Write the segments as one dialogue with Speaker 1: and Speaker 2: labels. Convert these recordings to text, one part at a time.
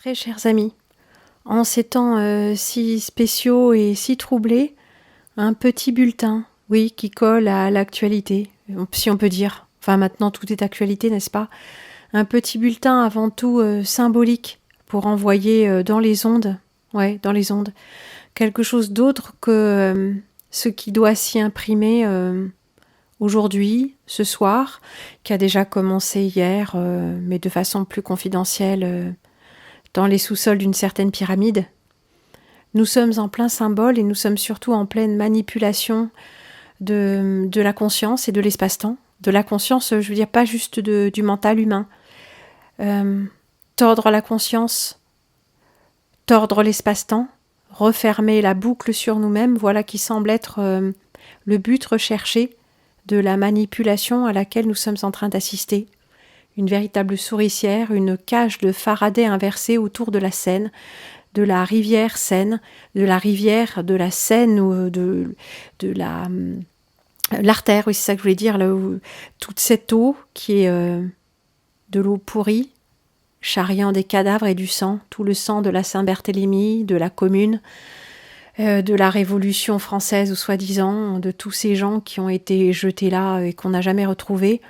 Speaker 1: Très chers amis, en ces temps si spéciaux et si troublés, un petit bulletin, oui, qui colle à l'actualité, si on peut dire. Enfin, maintenant, tout est actualité, n'est-ce pas? Un petit bulletin avant tout symbolique pour envoyer dans les ondes, dans les ondes, quelque chose d'autre que ce qui doit s'y imprimer aujourd'hui, ce soir, qui a déjà commencé hier, mais de façon plus confidentielle, dans les sous-sols d'une certaine pyramide. Nous sommes en plein symbole et nous sommes surtout en pleine manipulation de la conscience et de l'espace-temps. De la conscience, je veux dire, pas juste du mental humain. Tordre la conscience, tordre l'espace-temps, refermer la boucle sur nous-mêmes, voilà qui semble être le but recherché de la manipulation à laquelle nous sommes en train d'assister. Une véritable souricière, une cage de Faraday inversée autour de la Seine, de la rivière Seine, de la rivière de la Seine ou de l'artère, oui, c'est ça que je voulais dire, là où toute cette eau qui est de l'eau pourrie, charriant des cadavres et du sang, tout le sang de la Saint-Barthélemy, de la Commune, de la Révolution française ou soi-disant, de tous ces gens qui ont été jetés là et qu'on n'a jamais retrouvés,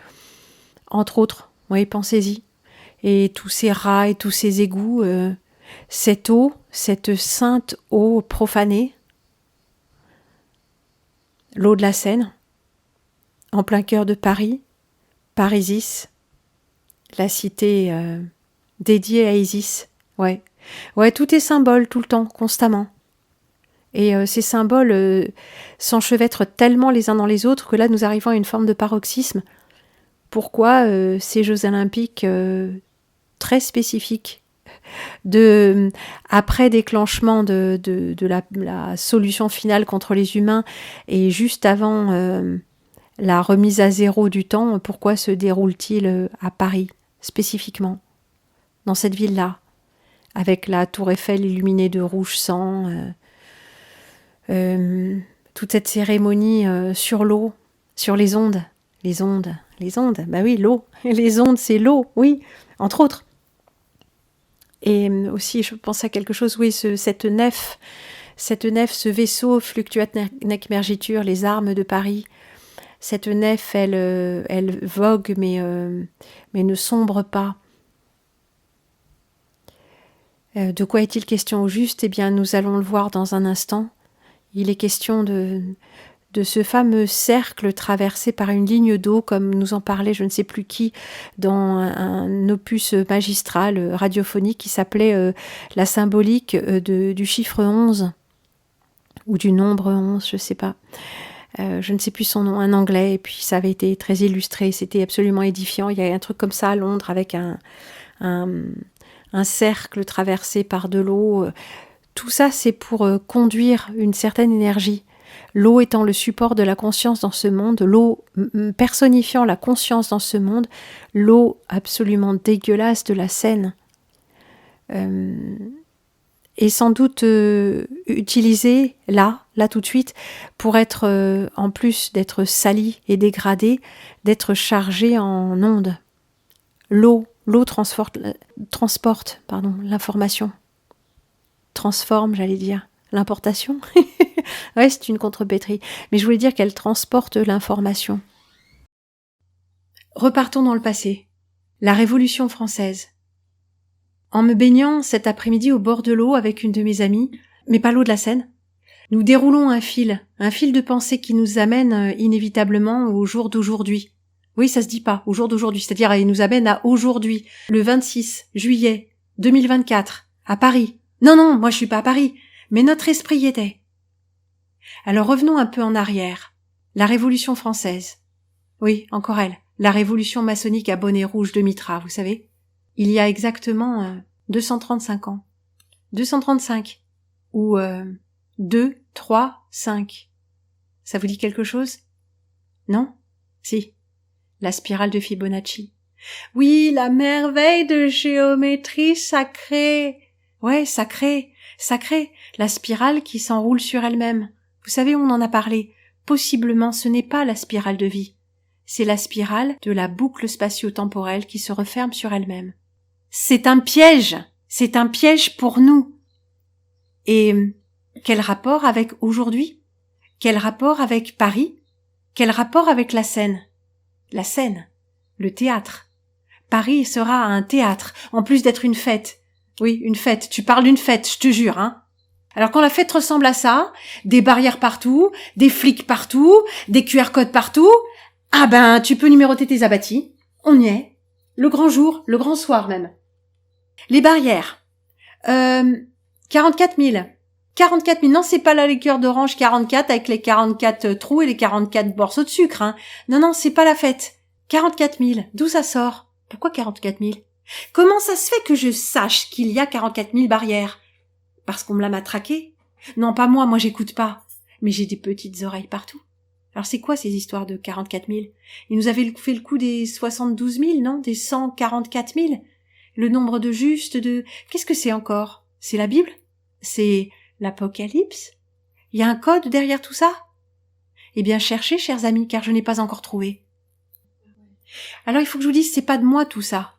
Speaker 1: entre autres. Oui, pensez-y. Et tous ces rats et tous ces égouts, cette eau, cette sainte eau profanée, l'eau de la Seine, en plein cœur de Paris, Isis, la cité dédiée à Isis. Ouais, tout est symbole tout le temps, constamment. Et ces symboles s'enchevêtrent tellement les uns dans les autres que là, nous arrivons à une forme de paroxysme. Pourquoi ces Jeux Olympiques très spécifiques après déclenchement de la solution finale contre les humains et juste avant la remise à zéro du temps, pourquoi se déroule-t-il à Paris spécifiquement, dans cette ville-là, avec la tour Eiffel illuminée de rouge sang, toute cette cérémonie sur l'eau, sur les ondes, bah oui, l'eau, les ondes c'est l'eau, oui, entre autres. Et aussi, je pense à quelque chose, oui, cette nef, ce vaisseau Fluctuat nec mergitur, les armes de Paris. Cette nef, elle vogue, mais ne sombre pas. De quoi est-il question au juste? Eh bien, nous allons le voir dans un instant. Il est question de ce fameux cercle traversé par une ligne d'eau, comme nous en parlait je ne sais plus qui, dans un opus magistral radiophonique qui s'appelait La symbolique du chiffre 11, ou du nombre 11, je ne sais pas. Je ne sais plus son nom, un anglais, et puis ça avait été très illustré, c'était absolument édifiant. Il y a un truc comme ça à Londres, avec un cercle traversé par de l'eau. Tout ça, c'est pour conduire une certaine énergie. L'eau étant le support de la conscience dans ce monde, l'eau personnifiant la conscience dans ce monde, l'eau absolument dégueulasse de la Seine, est sans doute utilisée là tout de suite, pour être, en plus d'être salie et dégradée, d'être chargée en ondes. L'eau transporte l'information. Transforme, j'allais dire. L'importation. Ouais, c'est une contrepétrie. Mais je voulais dire qu'elle transporte l'information. Repartons dans le passé. La Révolution française. En me baignant cet après-midi au bord de l'eau avec une de mes amies, mais pas l'eau de la Seine, nous déroulons un fil de pensée qui nous amène inévitablement au jour d'aujourd'hui. Oui, ça se dit pas, au jour d'aujourd'hui, c'est-à-dire il nous amène à aujourd'hui, le 26 juillet 2024, à Paris. Non, moi je suis pas à Paris, mais notre esprit y était. Alors revenons un peu en arrière. La Révolution française. Oui, encore elle. La révolution maçonnique à bonnet rouge de Mitra, vous savez. Il y a exactement 235 ans. 235. Ou 2, 3, 5. Ça vous dit quelque chose? Non? Si. La spirale de Fibonacci. Oui, la merveille de géométrie sacrée. Ouais, sacrée. La spirale qui s'enroule sur elle-même. Vous savez, on en a parlé. Possiblement, ce n'est pas la spirale de vie. C'est la spirale de la boucle spatio-temporelle qui se referme sur elle-même. C'est un piège! C'est un piège pour nous. Et quel rapport avec aujourd'hui? Quel rapport avec Paris? Quel rapport avec la Seine? La Seine, le théâtre. Paris sera un théâtre, en plus d'être une fête. Oui, une fête. Tu parles d'une fête, je te jure, hein. Alors quand la fête ressemble à ça, des barrières partout, des flics partout, des QR codes partout, ah ben, tu peux numéroter tes abattis. On y est. Le grand jour, le grand soir même. Les barrières. 44 000. 44 000. Non, c'est pas la liqueur d'orange 44 avec les 44 trous et les 44 morceaux de sucre, hein. Non, c'est pas la fête. 44 000. D'où ça sort? Pourquoi 44 000? Comment ça se fait que je sache qu'il y a 44 000 barrières? Parce qu'on me l'a matraqué? Non, pas moi j'écoute pas. Mais j'ai des petites oreilles partout. Alors c'est quoi ces histoires de 44 000? Ils nous avaient fait le coup des 72 000, non? Des 144 000? Le nombre de justes de... Qu'est-ce que c'est encore? C'est la Bible? C'est l'Apocalypse? Il y a un code derrière tout ça? Eh bien cherchez, chers amis, car je n'ai pas encore trouvé. Alors il faut que je vous dise, c'est pas de moi tout ça.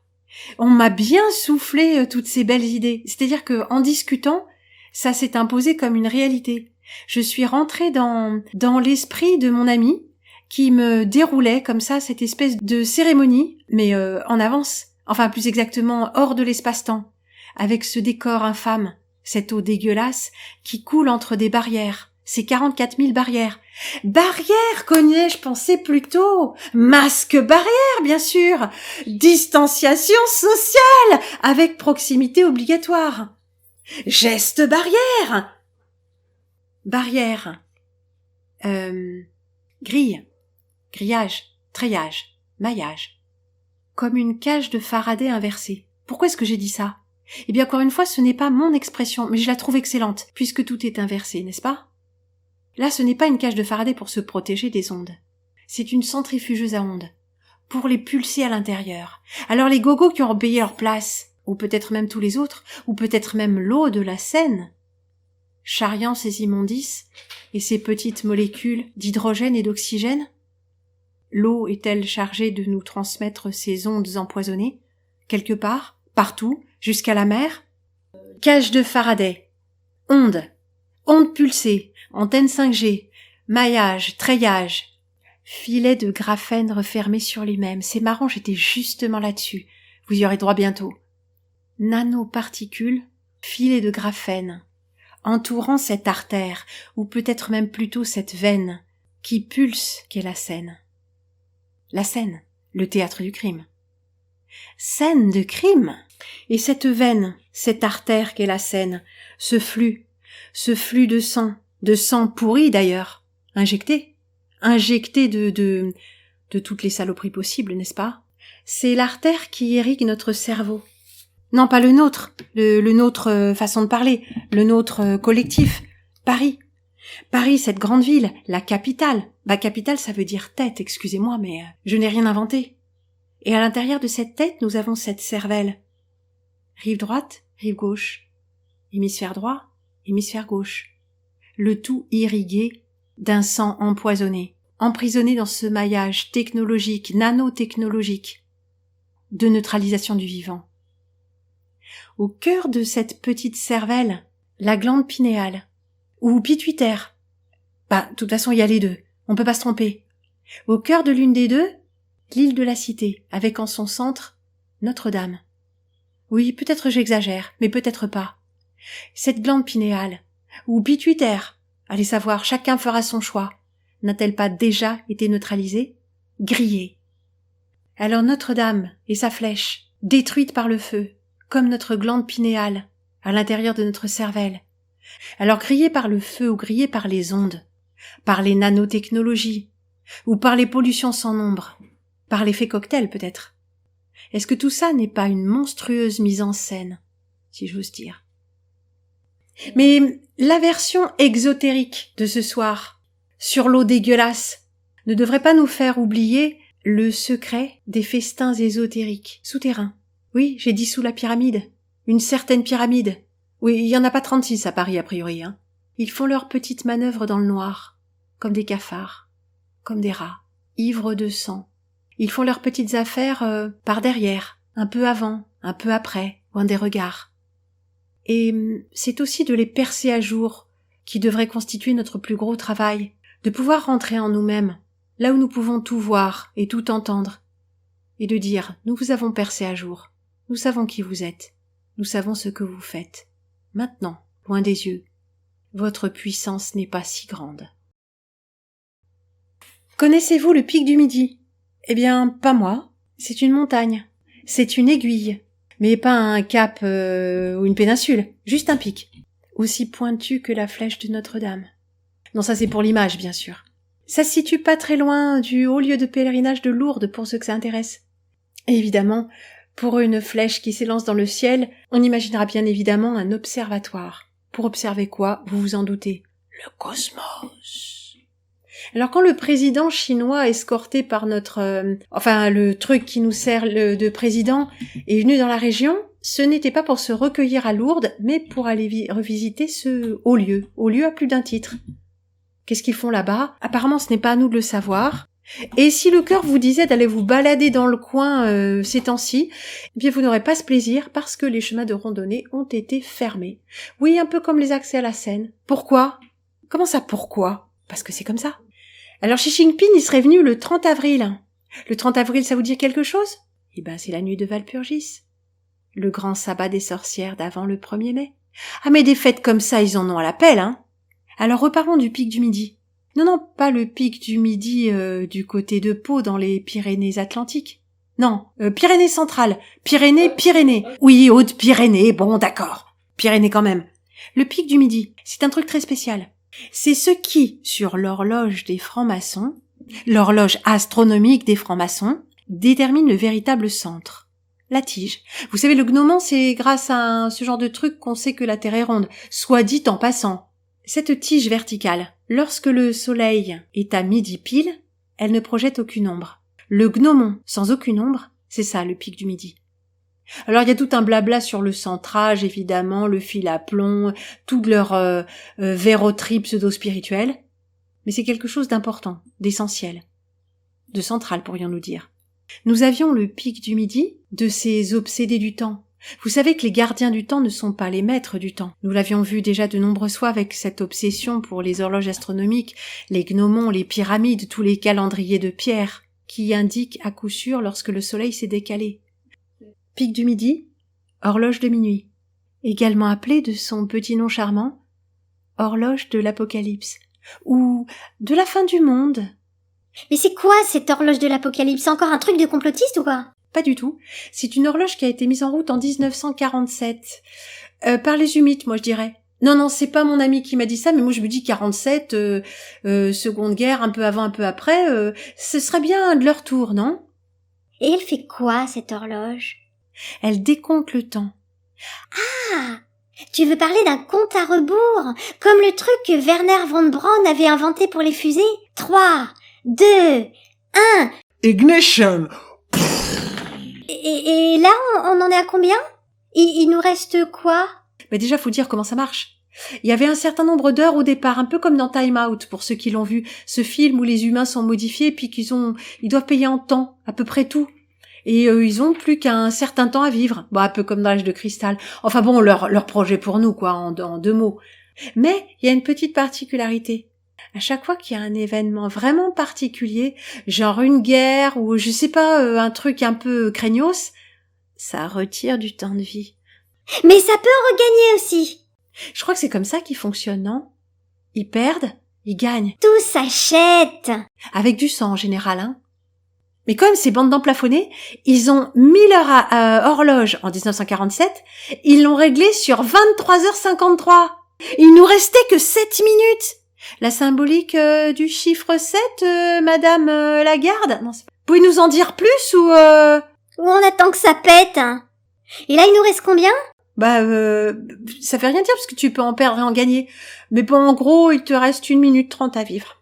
Speaker 1: On m'a bien soufflé toutes ces belles idées. C'est-à-dire que en discutant, ça s'est imposé comme une réalité. Je suis rentrée dans l'esprit de mon ami qui me déroulait comme ça cette espèce de cérémonie, mais en avance, enfin plus exactement hors de l'espace-temps, avec ce décor infâme, cette eau dégueulasse qui coule entre des barrières, ces 44 000 barrières. Barrières, connais-je, pensais plutôt. Masque barrière, bien sûr. Distanciation sociale, avec proximité obligatoire. Geste barrière. Barrière. Grille. Grillage. Treillage. Maillage. Comme une cage de Faraday inversée. Pourquoi est-ce que j'ai dit ça? Eh bien, encore une fois, ce n'est pas mon expression, mais je la trouve excellente, puisque tout est inversé, n'est-ce pas? Là, ce n'est pas une cage de Faraday pour se protéger des ondes. C'est une centrifugeuse à ondes, pour les pulser à l'intérieur. Alors les gogos qui ont payé leur place, ou peut-être même tous les autres, ou peut-être même l'eau de la Seine, charriant ces immondices et ces petites molécules d'hydrogène et d'oxygène, l'eau est-elle chargée de nous transmettre ces ondes empoisonnées, quelque part, partout, jusqu'à la mer? Cage de Faraday, ondes pulsées, antenne 5G, maillage, treillage, filet de graphène refermé sur lui-même. C'est marrant, j'étais justement là-dessus. Vous y aurez droit bientôt. Nanoparticules, filet de graphène, entourant cette artère, ou peut-être même plutôt cette veine, qui pulse qu'est la Seine. La Seine, le théâtre du crime. Scène de crime! Et cette veine, cette artère qu'est la Seine, ce flux de sang pourri d'ailleurs, injecté de toutes les saloperies possibles, n'est-ce pas? C'est l'artère qui irrigue notre cerveau. Non, pas le nôtre, le nôtre façon de parler, le nôtre collectif. Paris, cette grande ville, la capitale. Capitale, ça veut dire tête, excusez-moi, mais je n'ai rien inventé. Et à l'intérieur de cette tête, nous avons cette cervelle. Rive droite, rive gauche. Hémisphère droit, hémisphère gauche. Le tout irrigué d'un sang empoisonné, emprisonné dans ce maillage technologique, nanotechnologique, de neutralisation du vivant. Au cœur de cette petite cervelle, la glande pinéale, ou pituitaire. De toute façon, il y a les deux, on peut pas se tromper. Au cœur de l'une des deux, l'île de la Cité, avec en son centre Notre-Dame. Oui, peut-être j'exagère, mais peut-être pas. Cette glande pinéale, ou pituitaire, allez savoir, chacun fera son choix, n'a-t-elle pas déjà été neutralisée, grillée? Alors Notre-Dame et sa flèche, détruite par le feu, comme notre glande pinéale, à l'intérieur de notre cervelle. Alors grillée par le feu ou grillée par les ondes, par les nanotechnologies, ou par les pollutions sans nombre, par l'effet cocktail peut-être. Est-ce que tout ça n'est pas une monstrueuse mise en scène, si j'ose dire? Mais la version exotérique de ce soir, sur l'eau dégueulasse, ne devrait pas nous faire oublier le secret des festins ésotériques, souterrains. Oui, j'ai dit sous la pyramide. Une certaine pyramide. Oui, il y en a pas 36 à Paris, a priori, hein. Ils font leurs petites manœuvres dans le noir, comme des cafards, comme des rats, ivres de sang. Ils font leurs petites affaires par derrière, un peu avant, un peu après, loin des regards. Et c'est aussi de les percer à jour qui devrait constituer notre plus gros travail, de pouvoir rentrer en nous-mêmes, là où nous pouvons tout voir et tout entendre, et de dire « Nous vous avons percé à jour, nous savons qui vous êtes, nous savons ce que vous faites. Maintenant, loin des yeux, votre puissance n'est pas si grande. » Connaissez-vous le pic du Midi ? Eh bien, pas moi. C'est une montagne. C'est une aiguille. Mais pas un cap ou une péninsule. Juste un pic. Aussi pointu que la flèche de Notre-Dame. Non, ça c'est pour l'image, bien sûr. Ça se situe pas très loin du haut lieu de pèlerinage de Lourdes, pour ceux que ça intéresse. Et évidemment, pour une flèche qui s'élance dans le ciel, on imaginera bien évidemment un observatoire. Pour observer quoi ? Vous vous en doutez. Le cosmos. Alors quand le président chinois escorté par le truc qui nous sert de président est venu dans la région, ce n'était pas pour se recueillir à Lourdes, mais pour aller revisiter ce haut lieu à plus d'un titre. Qu'est-ce qu'ils font là-bas ? Apparemment ce n'est pas à nous de le savoir. Et si le cœur vous disait d'aller vous balader dans le coin ces temps-ci, eh bien vous n'aurez pas ce plaisir parce que les chemins de randonnée ont été fermés. Oui, un peu comme les accès à la Seine. Pourquoi ? Comment ça, pourquoi ? Parce que c'est comme ça. Alors Xi Jinping, il serait venu le 30 avril. Le 30 avril, ça vous dit quelque chose ? Eh ben, c'est la nuit de Walpurgis. Le grand sabbat des sorcières d'avant le 1er mai. Ah, mais des fêtes comme ça, ils en ont à l'appel, hein. Alors reparlons du pic du Midi. Non, pas le pic du Midi du côté de Pau, dans les Pyrénées-Atlantiques. Non, Pyrénées centrales. Pyrénées. Oui, Hautes-Pyrénées, bon, d'accord. Pyrénées quand même. Le pic du Midi, c'est un truc très spécial. C'est ce qui, sur l'horloge des francs-maçons, l'horloge astronomique des francs-maçons, détermine le véritable centre. La tige. Vous savez, le gnomon, c'est grâce à ce genre de truc qu'on sait que la Terre est ronde, soit dit en passant. Cette tige verticale, lorsque le soleil est à midi pile, elle ne projette aucune ombre. Le gnomon, sans aucune ombre, c'est ça le pic du Midi. Alors il y a tout un blabla sur le centrage, évidemment, le fil à plomb, toute leur verroterie pseudo-spirituelle, mais c'est quelque chose d'important, d'essentiel, de central pourrions-nous dire. Nous avions le pic du Midi de ces obsédés du temps. Vous savez que les gardiens du temps ne sont pas les maîtres du temps. Nous l'avions vu déjà de nombreuses fois avec cette obsession pour les horloges astronomiques, les gnomons, les pyramides, tous les calendriers de pierre, qui indiquent à coup sûr lorsque le soleil s'est décalé. Pic du Midi, horloge de minuit, également appelée de son petit nom charmant, horloge de l'Apocalypse, ou de la fin du monde.
Speaker 2: Mais c'est quoi cette horloge de l'Apocalypse ? C'est encore un truc de complotiste ou quoi ?
Speaker 1: Pas du tout. C'est une horloge qui a été mise en route en 1947, par les Humites, moi je dirais. Non, c'est pas mon ami qui m'a dit ça, mais moi je me dis 47, Seconde Guerre, un peu avant, un peu après, ce serait bien de leur tour, non ?
Speaker 2: Et elle fait quoi, cette horloge ?
Speaker 1: Elle décompte le temps.
Speaker 2: Ah ! Tu veux parler d'un compte à rebours, comme le truc que Werner von Braun avait inventé pour les fusées ? 3, 2, 1...
Speaker 3: Ignition!
Speaker 2: Et là, on en est à combien ? Il nous reste quoi ?
Speaker 1: Mais déjà, faut dire comment ça marche. Il y avait un certain nombre d'heures au départ, un peu comme dans Time Out, pour ceux qui l'ont vu, ce film où les humains sont modifiés, puis ils doivent payer en temps, à peu près tout. Et ils ont plus qu'un certain temps à vivre. Bon, un peu comme dans l'âge de cristal. Enfin bon, leur projet pour nous, quoi, en 2 mots. Mais il y a une petite particularité. À chaque fois qu'il y a un événement vraiment particulier, genre une guerre ou je sais pas, un truc un peu craignos, ça retire du temps de vie.
Speaker 2: Mais ça peut en regagner aussi.
Speaker 1: Je crois que c'est comme ça qu'ils fonctionnent, non ? Ils perdent, ils gagnent.
Speaker 2: Tout s'achète.
Speaker 1: Avec du sang en général, hein. Mais comme ces bandes d'emplafonnés, ils ont mis leur horloge en 1947, ils l'ont réglée sur 23h53. Il nous restait que 7 minutes. La symbolique du chiffre 7, Madame Lagarde ? Non, vous pouvez nous en dire plus ou
Speaker 2: Ou on attend que ça pète. Et là, il nous reste combien ?
Speaker 1: Ça fait rien dire parce que tu peux en perdre et en gagner. Mais bon, en gros, il te reste 1 minute 30 à vivre.